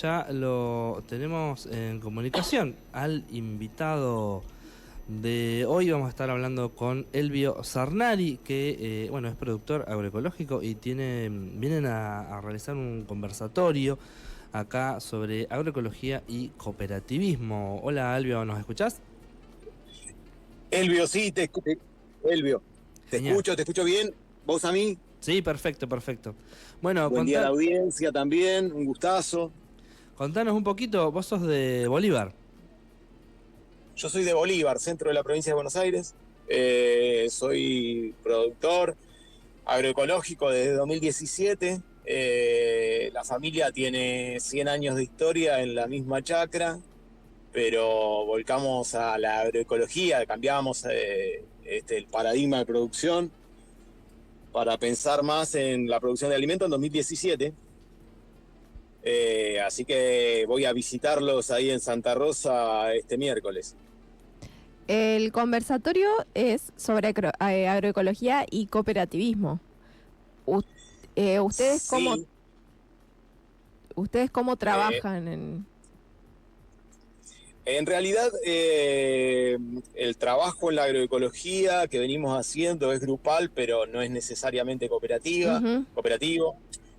ya lo tenemos en comunicación al invitado de hoy. Vamos a estar hablando con Elvio Zarnari, que bueno, es productor agroecológico y vienen a realizar un conversatorio acá sobre agroecología y cooperativismo. Hola Elvio, ¿nos escuchás? Elvio, sí, Elvio, Genial. te escucho bien. ¿Vos a mí? Sí, perfecto, perfecto. Bueno, Buen día a la audiencia también, un gustazo. contanos un poquito, vos sos de Bolívar. Yo soy de Bolívar, centro de la provincia de Buenos Aires. Soy productor agroecológico desde 2017. La familia tiene 100 años de historia en la misma chacra, pero volcamos a la agroecología, cambiamos el paradigma de producción para pensar más en la producción de alimentos en 2017. Así que voy a visitarlos ahí en Santa Rosa este miércoles. El conversatorio es sobre agroecología y cooperativismo. U- eh, ¿ustedes cómo, Sí, ustedes cómo eh, trabajan en...? en realidad el trabajo en la agroecología que venimos haciendo es grupal, pero no es necesariamente Ujú. cooperativo.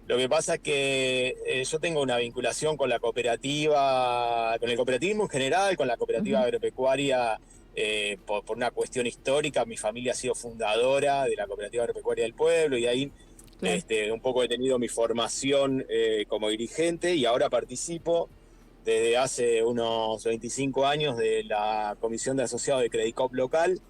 Lo que pasa es que yo tengo una vinculación con la cooperativa, con el cooperativismo en general, con la cooperativa Ujú. agropecuaria, por una cuestión histórica. Mi familia ha sido fundadora de la cooperativa agropecuaria del pueblo y ahí Claro. un poco he tenido mi formación como dirigente y ahora participo desde hace unos 25 años de la Comisión de Asociados de Credicop local.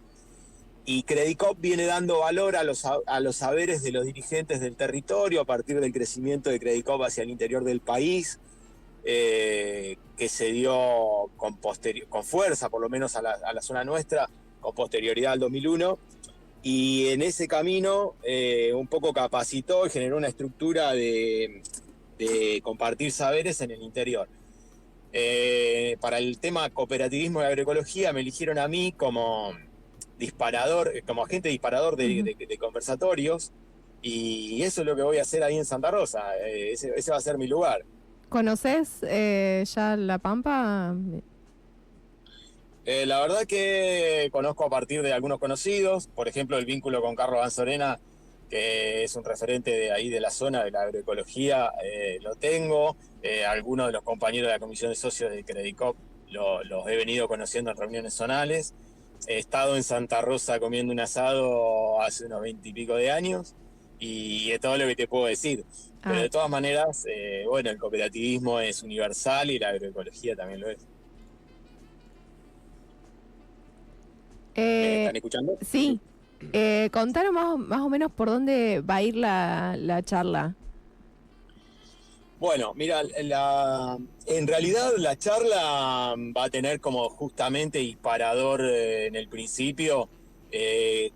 Y Credicop viene dando valor a los saberes de los dirigentes del territorio a partir del crecimiento de Credicop hacia el interior del país, que se dio con fuerza, por lo menos a la zona nuestra, con posterioridad al 2001. Y en ese camino un poco capacitó y generó una estructura de compartir saberes en el interior. Para el tema cooperativismo y agroecología me eligieron a mí como disparador, como agente disparador Ujú. de conversatorios, y eso es lo que voy a hacer ahí en Santa Rosa. Ese va a ser mi lugar. ¿Conoces ya La Pampa? La verdad que conozco a partir de algunos conocidos, por ejemplo el vínculo con Carlos Anzorena, que es un referente de ahí de la zona de la agroecología, lo tengo. Algunos de los compañeros de la comisión de socios de Credicop los he venido conociendo en reuniones zonales. He estado en Santa Rosa comiendo un asado hace unos 20 y pico de años y es todo lo que te puedo decir. Pero Ah, de todas maneras, bueno, el cooperativismo es universal y la agroecología también lo es. ¿Me eh, están escuchando? sí. Contanos más o menos por dónde va a ir la charla. Bueno, mira, en realidad la charla va a tener como justamente disparador en el principio eh,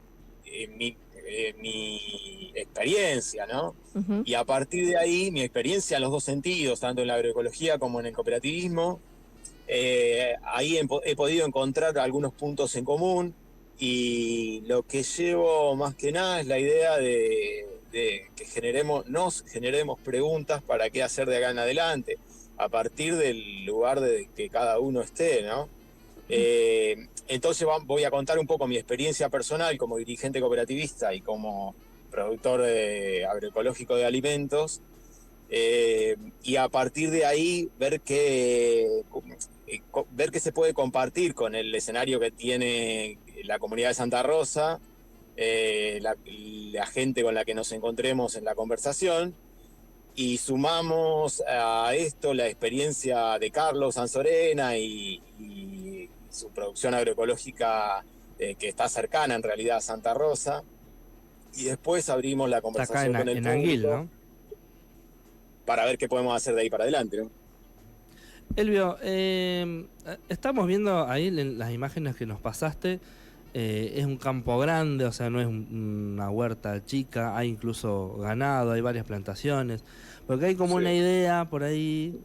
mi experiencia, ¿no? Ujú. Y a partir de ahí, mi experiencia en los dos sentidos, tanto en la agroecología como en el cooperativismo, ahí he podido encontrar algunos puntos en común y lo que llevo más que nada es la idea de que nos generemos preguntas para qué hacer de acá en adelante, a partir del lugar de que cada uno esté, ¿no? Eh, entonces voy a contar un poco mi experiencia personal como dirigente cooperativista y como productor agroecológico de alimentos, y a partir de ahí ver qué se puede compartir con el escenario que tiene la comunidad de Santa Rosa, la gente con la que nos encontremos en la conversación, y sumamos a esto la experiencia de Carlos Anzorena y su producción agroecológica, que está cercana en realidad a Santa Rosa, y después abrimos la Está acá conversación con el en Anguil, público ¿no? para ver qué podemos hacer de ahí para adelante, ¿no? Elvio, estamos viendo ahí las imágenes que nos pasaste. Es un campo grande, o sea, no es una huerta chica, hay incluso ganado, hay varias plantaciones. Porque hay como una Sí, idea por ahí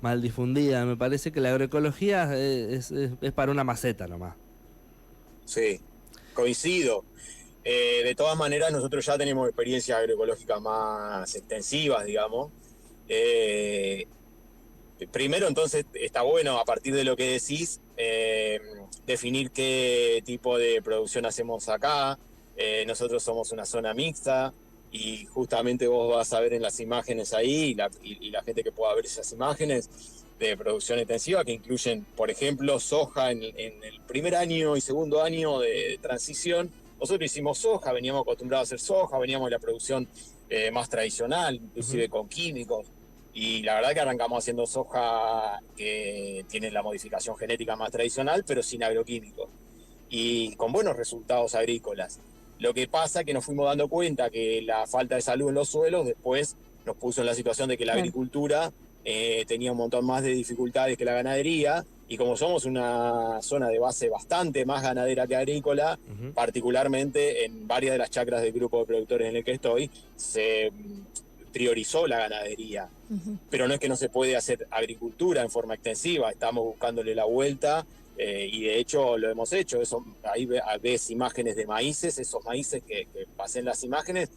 mal difundida. Me parece que la agroecología es para una maceta nomás. sí, coincido. De todas maneras, nosotros ya tenemos experiencias agroecológicas más extensivas, digamos. Primero, entonces, está bueno, a partir de lo que decís, definir qué tipo de producción hacemos acá. Nosotros somos una zona mixta y justamente vos vas a ver en las imágenes ahí, y la gente que pueda ver esas imágenes de producción intensiva, que incluyen, por ejemplo, soja en el primer año y segundo año de transición. Nosotros hicimos soja, veníamos acostumbrados a hacer soja, veníamos de la producción más tradicional, inclusive con químicos. Y la verdad que arrancamos haciendo soja que tiene la modificación genética más tradicional, pero sin agroquímicos. Y con buenos resultados agrícolas. Lo que pasa es que nos fuimos dando cuenta que la falta de salud en los suelos después nos puso en la situación de que la agricultura tenía un montón más de dificultades que la ganadería. Y como somos una zona de base bastante más ganadera que agrícola, particularmente en varias de las chacras del grupo de productores en el que estoy, se priorizó la ganadería. Pero no es que no se puede hacer agricultura en forma extensiva, estamos buscándole la vuelta y de hecho lo hemos hecho. Eso, ahí ves imágenes de maíces, esos maíces que pasé en las imágenes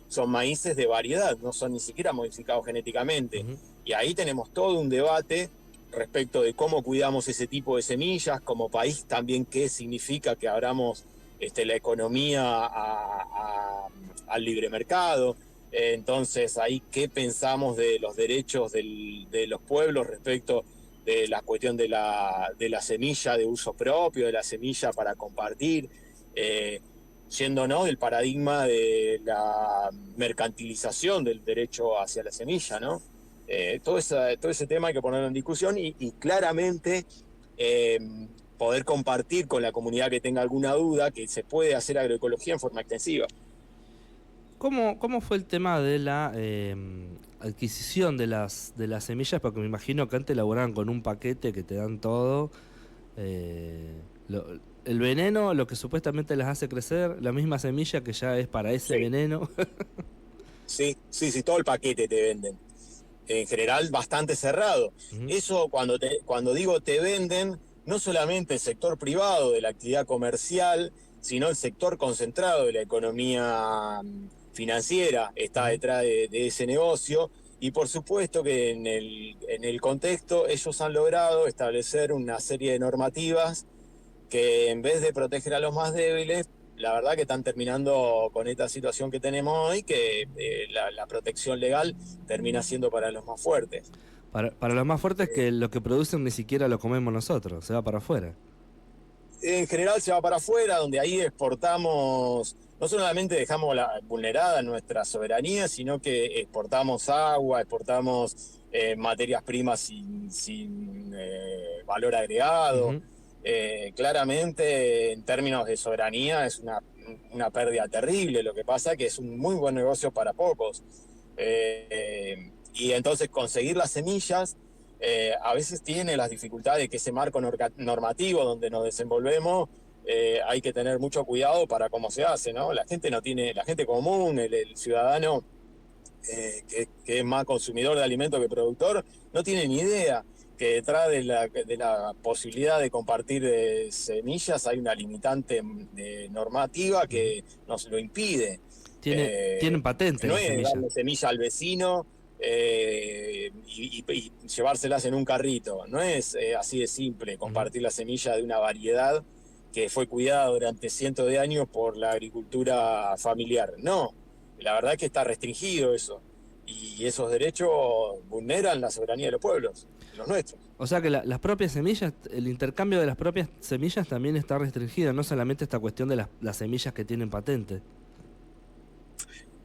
son maíces de variedad, no son ni siquiera modificados genéticamente. Y ahí tenemos todo un debate respecto de cómo cuidamos ese tipo de semillas, como país también qué significa que abramos la economía al libre mercado. Entonces, ahí qué pensamos de los derechos de los pueblos respecto de la cuestión de la semilla de uso propio, de la semilla para compartir, yéndonos del paradigma de la mercantilización del derecho hacia la semilla, ¿no? Todo ese tema hay que ponerlo en discusión y claramente poder compartir con la comunidad que tenga alguna duda que se puede hacer agroecología en forma extensiva. ¿Cómo fue el tema de la adquisición de las semillas? Porque me imagino que antes elaboraban con un paquete que te dan todo. El veneno, lo que supuestamente las hace crecer, la misma semilla que ya es para ese veneno. Sí, todo el paquete te venden. En general, bastante cerrado. Eso, cuando digo te venden, no solamente el sector privado de la actividad comercial, sino el sector concentrado de la economía financiera está detrás de ese negocio. Y por supuesto que en el contexto ellos han logrado establecer una serie de normativas que en vez de proteger a los más débiles, la verdad que están terminando con esta situación que tenemos hoy, que la protección legal termina siendo para los más fuertes. Para los más fuertes que lo que producen ni siquiera lo comemos nosotros, se va para afuera. En general se va para afuera, donde ahí exportamos, no solamente dejamos vulnerada nuestra soberanía, sino que exportamos agua, exportamos materias primas sin valor agregado. Claramente, en términos de soberanía, es una pérdida terrible. Lo que pasa es que es un muy buen negocio para pocos. Y entonces conseguir las semillas a veces tiene las dificultades que ese marco normativo donde nos desenvolvemos, hay que tener mucho cuidado para cómo se hace, ¿no? La gente común, el ciudadano que es más consumidor de alimentos que productor, no tiene ni idea que detrás de la posibilidad de compartir semillas hay una limitante normativa que nos lo impide. Tienen patente no las es semillas. darle semilla al vecino y llevárselas en un carrito. No es así de simple compartir la semilla de una variedad que fue cuidada durante cientos de años por la agricultura familiar. No, la verdad es que está restringido eso. Y esos derechos vulneran la soberanía de los pueblos, los nuestros. O sea que las propias semillas, el intercambio de las propias semillas también está restringido, no solamente esta cuestión de las semillas que tienen patente.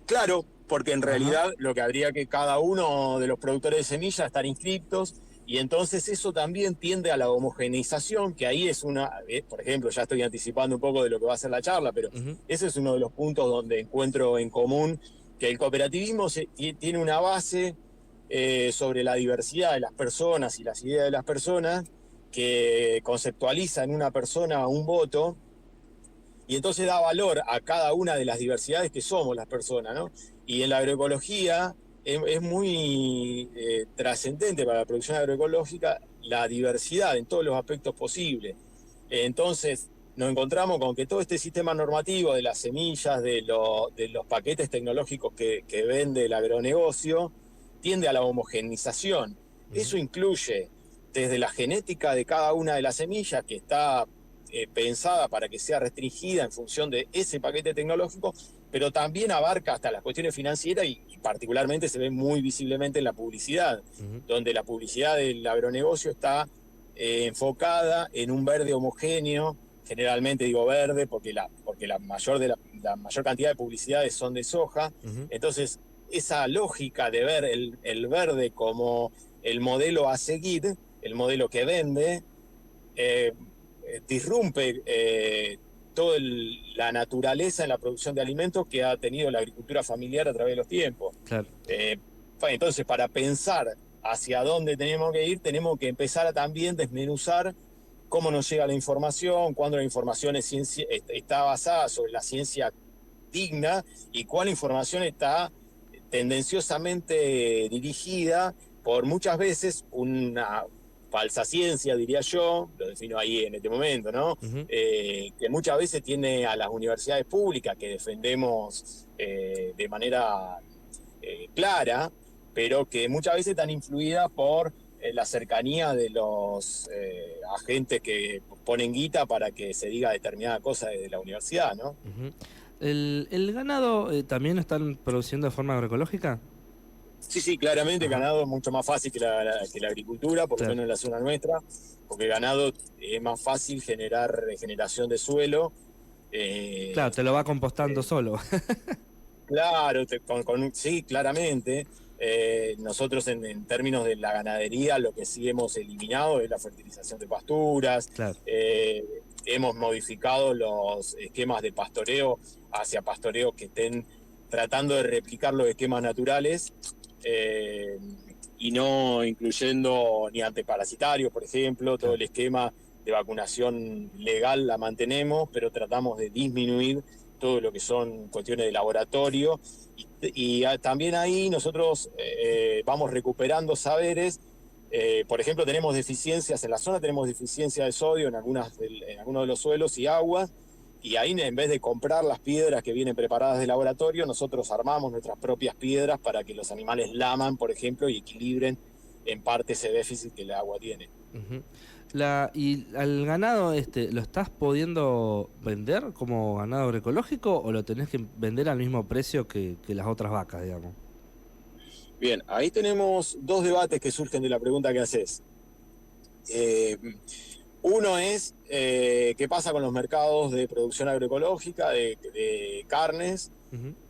Claro, porque en realidad lo que habría que cada uno de los productores de semillas estar inscriptos, y entonces eso también tiende a la homogeneización, que ahí es por ejemplo, ya estoy anticipando un poco de lo que va a ser la charla, pero ese es uno de los puntos donde encuentro en común que el cooperativismo tiene una base sobre la diversidad de las personas y las ideas de las personas, que conceptualiza en una persona un voto, y entonces da valor a cada una de las diversidades que somos las personas, ¿no? Y en la agroecología es muy trascendente para la producción agroecológica la diversidad en todos los aspectos posibles. Entonces nos encontramos con que todo este sistema normativo de las semillas, de los paquetes tecnológicos que vende el agronegocio, tiende a la homogeneización. Eso incluye desde la genética de cada una de las semillas, que está pensada para que sea restringida en función de ese paquete tecnológico, pero también abarca hasta las cuestiones financieras y particularmente se ve muy visiblemente en la publicidad, donde la publicidad del agronegocio está enfocada en un verde homogéneo. Generalmente digo verde porque la mayor cantidad de publicidades son de soja. Entonces, esa lógica de ver el verde como el modelo a seguir, el modelo que vende, disrumpe toda la naturaleza en la producción de alimentos que ha tenido la agricultura familiar a través de los tiempos. Claro. Entonces, para pensar hacia dónde tenemos que ir, tenemos que empezar a también desmenuzar cómo nos llega la información, cuándo la información está basada sobre la ciencia digna y cuál información está tendenciosamente dirigida por muchas veces una falsa ciencia, diría yo, lo defino ahí en este momento, ¿no? Que muchas veces tiene a las universidades públicas que defendemos de manera clara, pero que muchas veces están influidas por la cercanía de los agentes que ponen guita para que se diga determinada cosa desde la universidad, ¿no? ¿El ganado también lo están produciendo de forma agroecológica? Sí, claramente el ganado es mucho más fácil que la agricultura, por lo menos en la zona nuestra, porque el ganado es más fácil generar regeneración de suelo. Claro, te lo va compostando solo. Claro, sí, claramente. Nosotros en términos de la ganadería lo que sí hemos eliminado es la fertilización de pasturas. Claro. Hemos modificado los esquemas de pastoreo hacia pastoreos que estén tratando de replicar los esquemas naturales y no incluyendo ni antiparasitarios, por ejemplo. Todo el esquema de vacunación legal la mantenemos, pero tratamos de disminuir todo lo que son cuestiones de laboratorio y también ahí nosotros vamos recuperando saberes. Por ejemplo, tenemos deficiencias en la zona, tenemos deficiencia de sodio en algunos de los suelos y aguas, y ahí en vez de comprar las piedras que vienen preparadas de laboratorio, nosotros armamos nuestras propias piedras para que los animales laman, por ejemplo, y equilibren en parte ese déficit que el agua tiene. ¿Y al ganado lo estás pudiendo vender como ganado agroecológico o lo tenés que vender al mismo precio que las otras vacas, digamos? Bien, ahí tenemos dos debates que surgen de la pregunta que haces. Uno es qué pasa con los mercados de producción agroecológica, de carnes,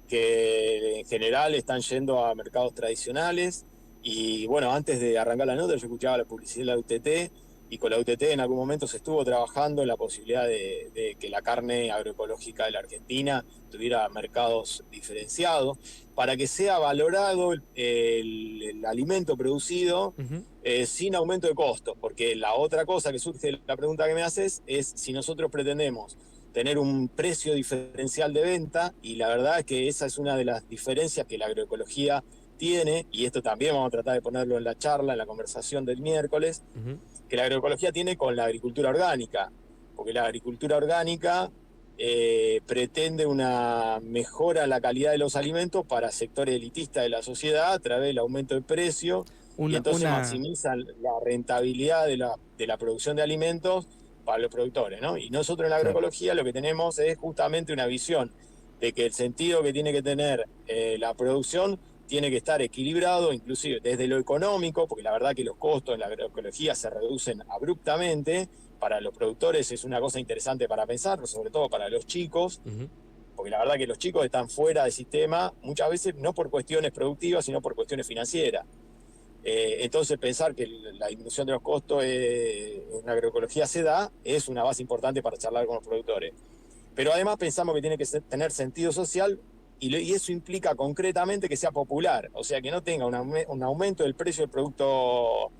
que en general están yendo a mercados tradicionales. Y bueno, antes de arrancar la nota yo escuchaba la publicidad de la UTT, y con la UTT en algún momento se estuvo trabajando en la posibilidad de que la carne agroecológica de la Argentina tuviera mercados diferenciados para que sea valorado el alimento producido sin aumento de costos, porque la otra cosa que surge de la pregunta que me haces es si nosotros pretendemos tener un precio diferencial de venta, y la verdad es que esa es una de las diferencias que la agroecología tiene, y esto también vamos a tratar de ponerlo en la charla, en la conversación del miércoles, que la agroecología tiene con la agricultura orgánica, porque la agricultura orgánica pretende una mejora en la calidad de los alimentos para sectores elitistas de la sociedad a través del aumento de precio, y entonces maximizan la rentabilidad de la producción de alimentos para los productores, ¿no? Y nosotros en la agroecología lo que tenemos es justamente una visión de que el sentido que tiene que tener la producción tiene que estar equilibrado, inclusive desde lo económico, porque la verdad que los costos en la agroecología se reducen abruptamente. Para los productores es una cosa interesante para pensar, sobre todo para los chicos, porque la verdad que los chicos están fuera del sistema, muchas veces no por cuestiones productivas, sino por cuestiones financieras. Entonces pensar que la disminución de los costos en la agroecología se da, es una base importante para charlar con los productores. Pero además pensamos que tiene que tener sentido social, y eso implica concretamente que sea popular, o sea, que no tenga un aumento del precio del producto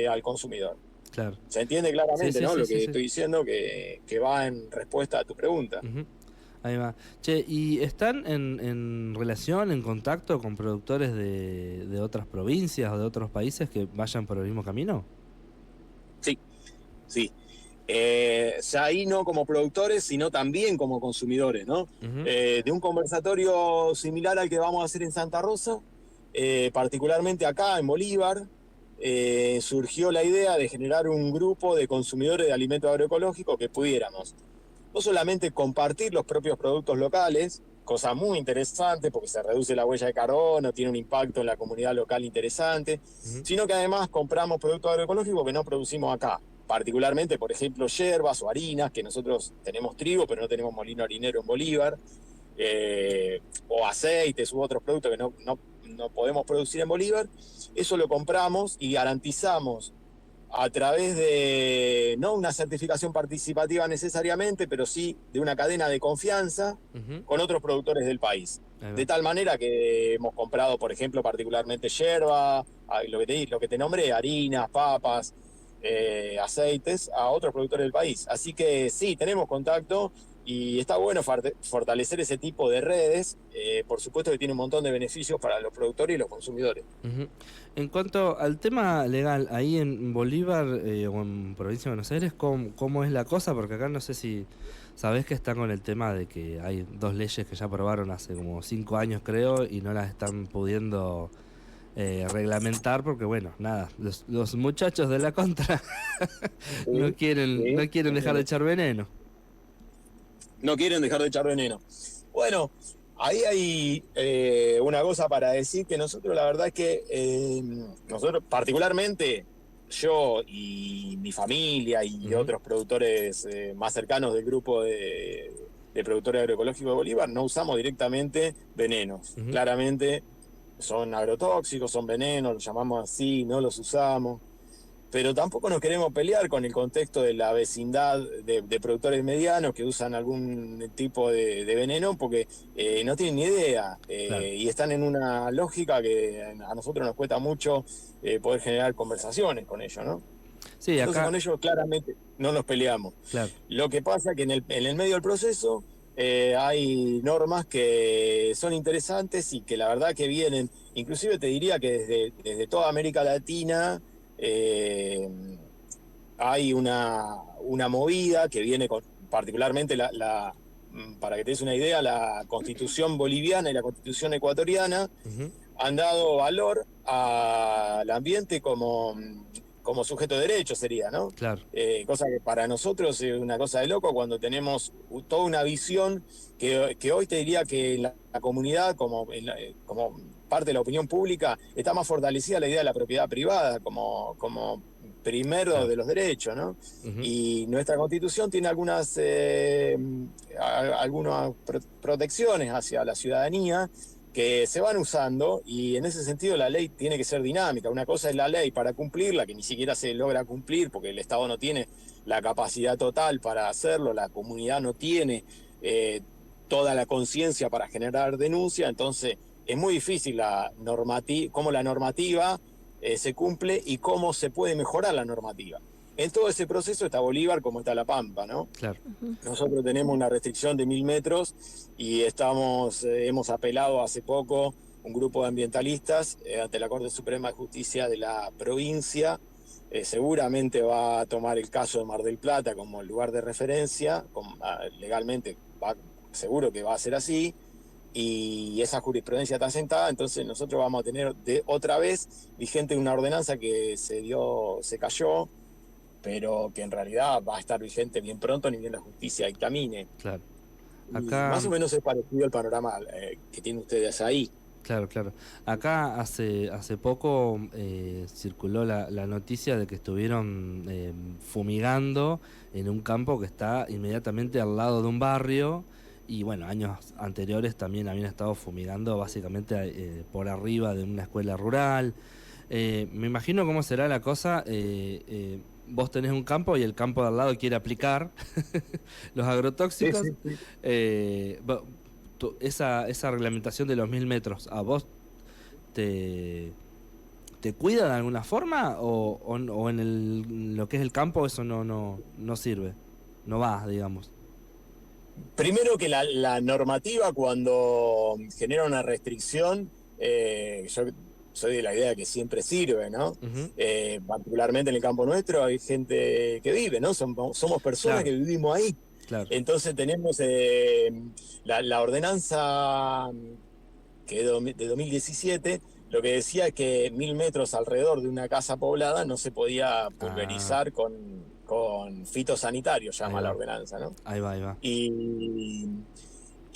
al consumidor. Claro. Se entiende claramente, ¿no? Lo que estoy Sí. diciendo que va en respuesta a tu pregunta. Ahí va. Che, ¿y están en relación, en contacto con productores de otras provincias o de otros países que vayan por el mismo camino? Sí. Ya ahí no como productores, sino también como consumidores, ¿no? De un conversatorio similar al que vamos a hacer en Santa Rosa, particularmente acá en Bolívar, surgió la idea de generar un grupo de consumidores de alimentos agroecológicos que pudiéramos no solamente compartir los propios productos locales, cosa muy interesante porque se reduce la huella de carbono, tiene un impacto en la comunidad local interesante, sino que además compramos productos agroecológicos que no producimos acá. Particularmente, por ejemplo, hierbas o harinas, que nosotros tenemos trigo, pero no tenemos molino harinero en Bolívar, o aceites u otros productos que no podemos producir en Bolívar. Eso lo compramos y garantizamos a través de, no una certificación participativa necesariamente, pero sí de una cadena de confianza con otros productores del país. De tal manera que hemos comprado, por ejemplo, particularmente yerba, lo que te nombré, harinas, papas, aceites, a otros productores del país. Así que sí, tenemos contacto y está bueno fortalecer ese tipo de redes. Por supuesto que tiene un montón de beneficios para los productores y los consumidores. En cuanto al tema legal, ahí en Bolívar o en Provincia de Buenos Aires, ¿cómo es la cosa? Porque acá no sé si sabés que están con el tema de que hay 2 leyes que ya aprobaron hace como 5 años, creo, y no las están pudiendo reglamentar porque, bueno, nada, los muchachos de la contra no quieren dejar de echar veneno. No quieren dejar de echar veneno. Bueno, ahí hay una cosa para decir, que nosotros la verdad es que nosotros particularmente, yo y mi familia y otros productores más cercanos del grupo de productores agroecológicos de Bolívar, no usamos directamente venenos. Claramente son agrotóxicos, son venenos, los llamamos así, no los usamos. Pero tampoco nos queremos pelear con el contexto de la vecindad de productores medianos que usan algún tipo de veneno porque no tienen ni idea Claro. y están en una lógica que a nosotros nos cuesta mucho poder generar conversaciones con ellos, ¿no? Sí, Entonces acá, con ellos claramente no nos peleamos. claro. Lo que pasa es que en el medio del proceso hay normas que son interesantes y que la verdad que vienen, inclusive te diría que desde toda América Latina, hay una movida que viene con, particularmente para que te des una idea, la Constitución boliviana y la Constitución ecuatoriana han dado valor al ambiente como sujeto de derecho, sería, ¿no? Claro. Cosa que para nosotros es una cosa de loco cuando tenemos toda una visión que hoy te diría que en la comunidad, como parte de la opinión pública, está más fortalecida la idea de la propiedad privada como primero de los derechos, ¿no? Y nuestra Constitución tiene algunas protecciones hacia la ciudadanía que se van usando, y en ese sentido la ley tiene que ser dinámica. Una cosa es la ley para cumplirla, que ni siquiera se logra cumplir porque el Estado no tiene la capacidad total para hacerlo, la comunidad no tiene toda la conciencia para generar denuncia, entonces es muy difícil cómo la normativa se cumple y cómo se puede mejorar la normativa. En todo ese proceso está Bolívar como está La Pampa, ¿no? Claro. Nosotros tenemos una restricción de 1000 metros y hemos apelado hace poco un grupo de ambientalistas ante la Corte Suprema de Justicia de la provincia. Seguramente va a tomar el caso de Mar del Plata como el lugar de referencia, legalmente seguro que va a ser así, y esa jurisprudencia está sentada. Entonces nosotros vamos a tener otra vez vigente una ordenanza que se cayó, pero que en realidad va a estar vigente bien pronto, ni bien la justicia dictamine. Claro. Acá, más o menos es parecido el panorama que tienen ustedes ahí. Claro, claro. Acá hace poco circuló la noticia de que estuvieron fumigando en un campo que está inmediatamente al lado de un barrio, y bueno, años anteriores también habían estado fumigando básicamente por arriba de una escuela rural. Me imagino cómo será la cosa. Vos tenés un campo y el campo de al lado quiere aplicar los agrotóxicos. Sí. Esa reglamentación de los 1000 metros, ¿a vos te cuida de alguna forma o en lo que es el campo eso no sirve? No va, digamos. Primero que la normativa, cuando genera una restricción, yo soy de la idea que siempre sirve, ¿no? Particularmente en el campo nuestro hay gente que vive, ¿no? Somos personas que vivimos ahí. Claro. Entonces tenemos la ordenanza de 2017, lo que decía es que 1000 metros alrededor de una casa poblada no se podía pulverizar con fitosanitarios, Ahí llama la va, ordenanza, ¿no? ahí va, ahí va.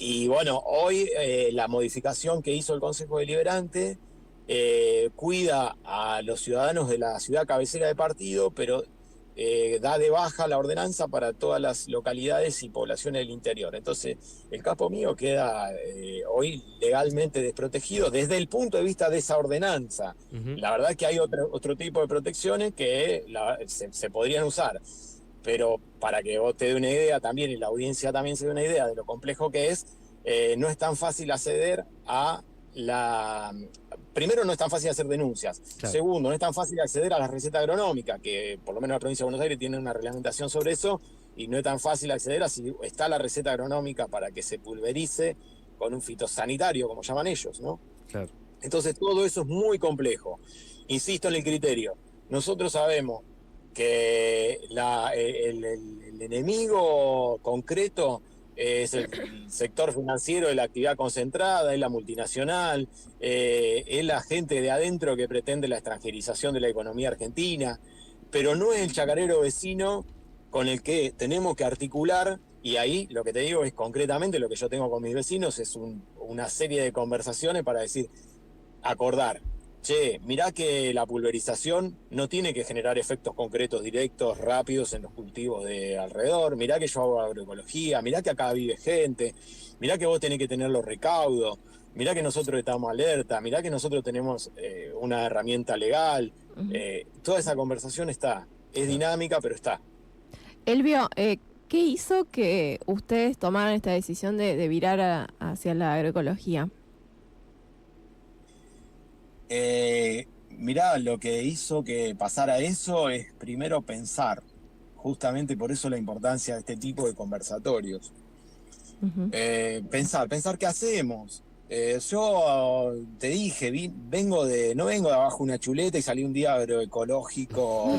Y bueno, hoy la modificación que hizo el Consejo Deliberante cuida a los ciudadanos de la ciudad cabecera de partido, pero da de baja la ordenanza para todas las localidades y poblaciones del interior. Entonces, el capo mío queda hoy legalmente desprotegido desde el punto de vista de esa ordenanza. Ujú. La verdad que hay otro tipo de protecciones que se podrían usar. Pero para que vos te dé una idea también, y la audiencia también se dé una idea de lo complejo que es, no es tan fácil acceder a la... Primero, no es tan fácil hacer denuncias. Claro. Segundo, no es tan fácil acceder a la receta agronómica, que por lo menos la provincia de Buenos Aires tiene una reglamentación sobre eso, y no es tan fácil acceder a si está la receta agronómica para que se pulverice con un fitosanitario, como llaman ellos, ¿no? Claro. Entonces, todo eso es muy complejo. Insisto en el criterio. Nosotros sabemos que el enemigo concreto es el sector financiero de la actividad concentrada, es la multinacional, es la gente de adentro que pretende la extranjerización de la economía argentina, pero no es el chacarero vecino con el que tenemos que articular, y ahí lo que te digo es concretamente lo que yo tengo con mis vecinos, es una serie de conversaciones para decir, acordar. Che, mirá que la pulverización no tiene que generar efectos concretos directos, rápidos en los cultivos de alrededor. Mirá que yo hago agroecología, mirá que acá vive gente, mirá que vos tenés que tener los recaudos, mirá que nosotros estamos alerta, mirá que nosotros tenemos una herramienta legal. Ujú. Toda esa conversación está. Es dinámica, pero está. Elvio, ¿qué hizo que ustedes tomaran esta decisión de virar hacia la agroecología? Mirá, lo que hizo que pasara eso es primero pensar, justamente por eso la importancia de este tipo de conversatorios. Ujú. Pensar qué hacemos. Yo te dije, no vengo de abajo una chuleta y salí un día agroecológico,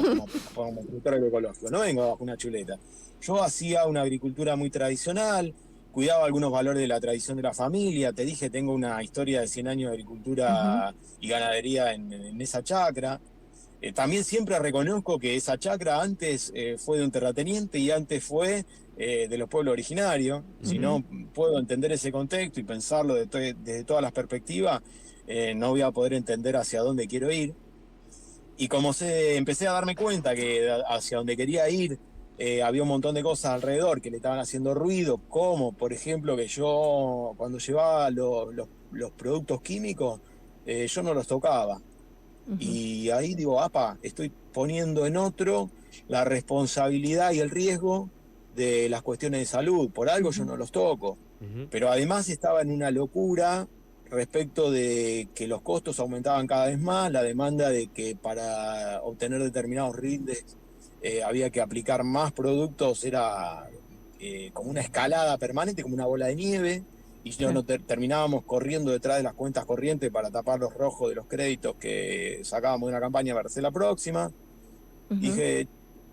como productor agroecológico, no vengo de abajo una chuleta. Yo hacía una agricultura muy tradicional, cuidaba algunos valores de la tradición de la familia, te dije, tengo una historia de 100 años de Ujú. agricultura y ganadería en esa chacra. También siempre reconozco que esa chacra antes fue de un terrateniente y antes fue de los pueblos originarios. Si Ujú. no puedo entender ese contexto y pensarlo desde todas las perspectivas, no voy a poder entender hacia dónde quiero ir. Y como empecé a darme cuenta que hacia donde quería ir había un montón de cosas alrededor que le estaban haciendo ruido, como por ejemplo que yo cuando llevaba los productos químicos, yo no los tocaba. Ujú. Y ahí digo, apa, estoy poniendo en otro la responsabilidad y el riesgo de las cuestiones de salud. Por algo yo Ujú. no los toco. Ujú. Pero además estaba en una locura respecto de que los costos aumentaban cada vez más, la demanda de que para obtener determinados rindes había que aplicar más productos, era como una escalada permanente, como una bola de nieve, y no, Claro. terminábamos corriendo detrás de las cuentas corrientes para tapar los rojos de los créditos que sacábamos de una campaña para hacer la próxima. Ujú. Dije,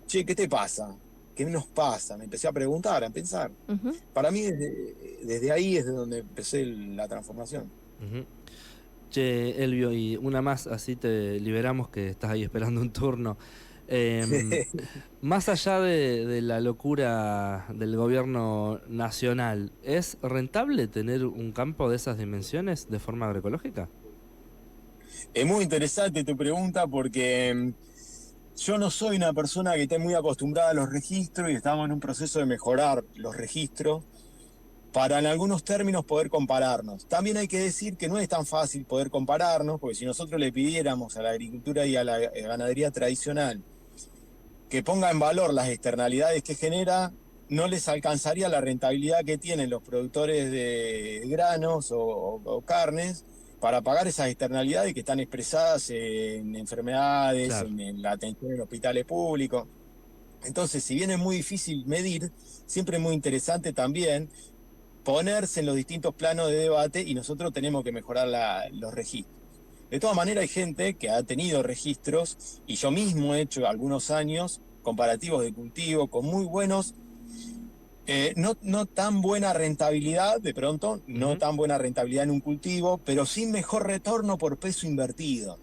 che, ¿qué te pasa? ¿Qué nos pasa? Me empecé a preguntar, a pensar. Ujú. Para mí, desde ahí es de donde empecé la transformación. Ujú. Che, Elvio, y una más, así te liberamos que estás ahí esperando un turno. Em, Más allá de la locura del gobierno nacional, ¿es rentable tener un campo de esas dimensiones de forma agroecológica? Es muy interesante tu pregunta porque yo no soy una persona que esté muy acostumbrada a los registros y estamos en un proceso de mejorar los registros para en algunos términos poder compararnos. También hay que decir que no es tan fácil poder compararnos, porque si nosotros le pidiéramos a la agricultura y a la ganadería tradicional que ponga en valor las externalidades que genera, no les alcanzaría la rentabilidad que tienen los productores de granos o carnes para pagar esas externalidades que están expresadas en enfermedades, Claro. en la atención en hospitales públicos. Entonces, si bien es muy difícil medir, siempre es muy interesante también ponerse en los distintos planos de debate y nosotros tenemos que mejorar los registros. De todas maneras, hay gente que ha tenido registros y yo mismo he hecho algunos años comparativos de cultivo con muy buenos No tan buena rentabilidad, de pronto, no tan buena rentabilidad en un cultivo, pero sí mejor retorno por peso invertido.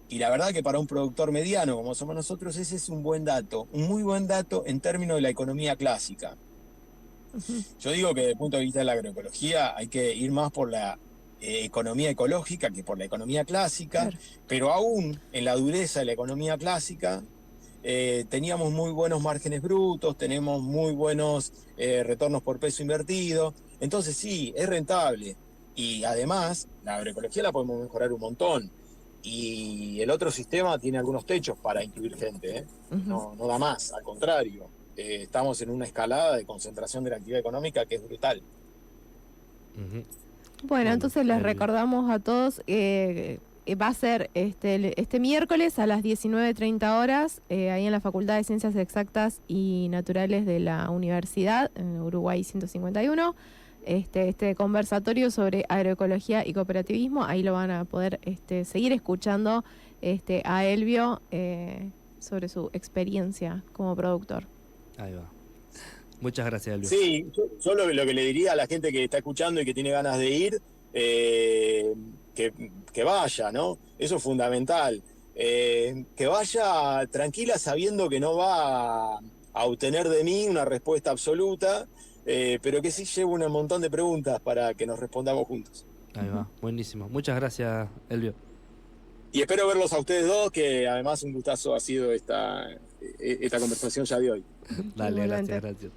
Y la verdad que para un productor mediano como somos nosotros, ese es un buen dato, un muy buen dato en términos de la economía clásica. Yo digo que desde el punto de vista de la agroecología hay que ir más por la economía ecológica que por la economía clásica, Claro. pero aún en la dureza de la economía clásica teníamos muy buenos márgenes brutos, tenemos muy buenos retornos por peso invertido, entonces sí, es rentable. Y además, la agroecología la podemos mejorar un montón. Y el otro sistema tiene algunos techos para incluir gente, ¿eh? No da más, al contrario. Estamos en una escalada de concentración de la actividad económica que es brutal. Ujú. Bueno, entonces les el- recordamos a todos, va a ser este miércoles a las 19:30 horas, ahí en la Facultad de Ciencias Exactas y Naturales de la Universidad, en Uruguay 151, este conversatorio sobre agroecología y cooperativismo. Ahí lo van a poder seguir escuchando a Elvio sobre su experiencia como productor. Ahí va. Muchas gracias, Elvio. Sí, yo lo que le diría a la gente que está escuchando y que tiene ganas de ir, que vaya, ¿no? Eso es fundamental. Que vaya tranquila sabiendo que no va a obtener de mí una respuesta absoluta, pero que sí lleve un montón de preguntas para que nos respondamos juntos. Ahí va. Buenísimo. Muchas gracias, Elvio. Y espero verlos a ustedes dos, que además un gustazo ha sido esta conversación ya de hoy. Dale, Igualmente. gracias.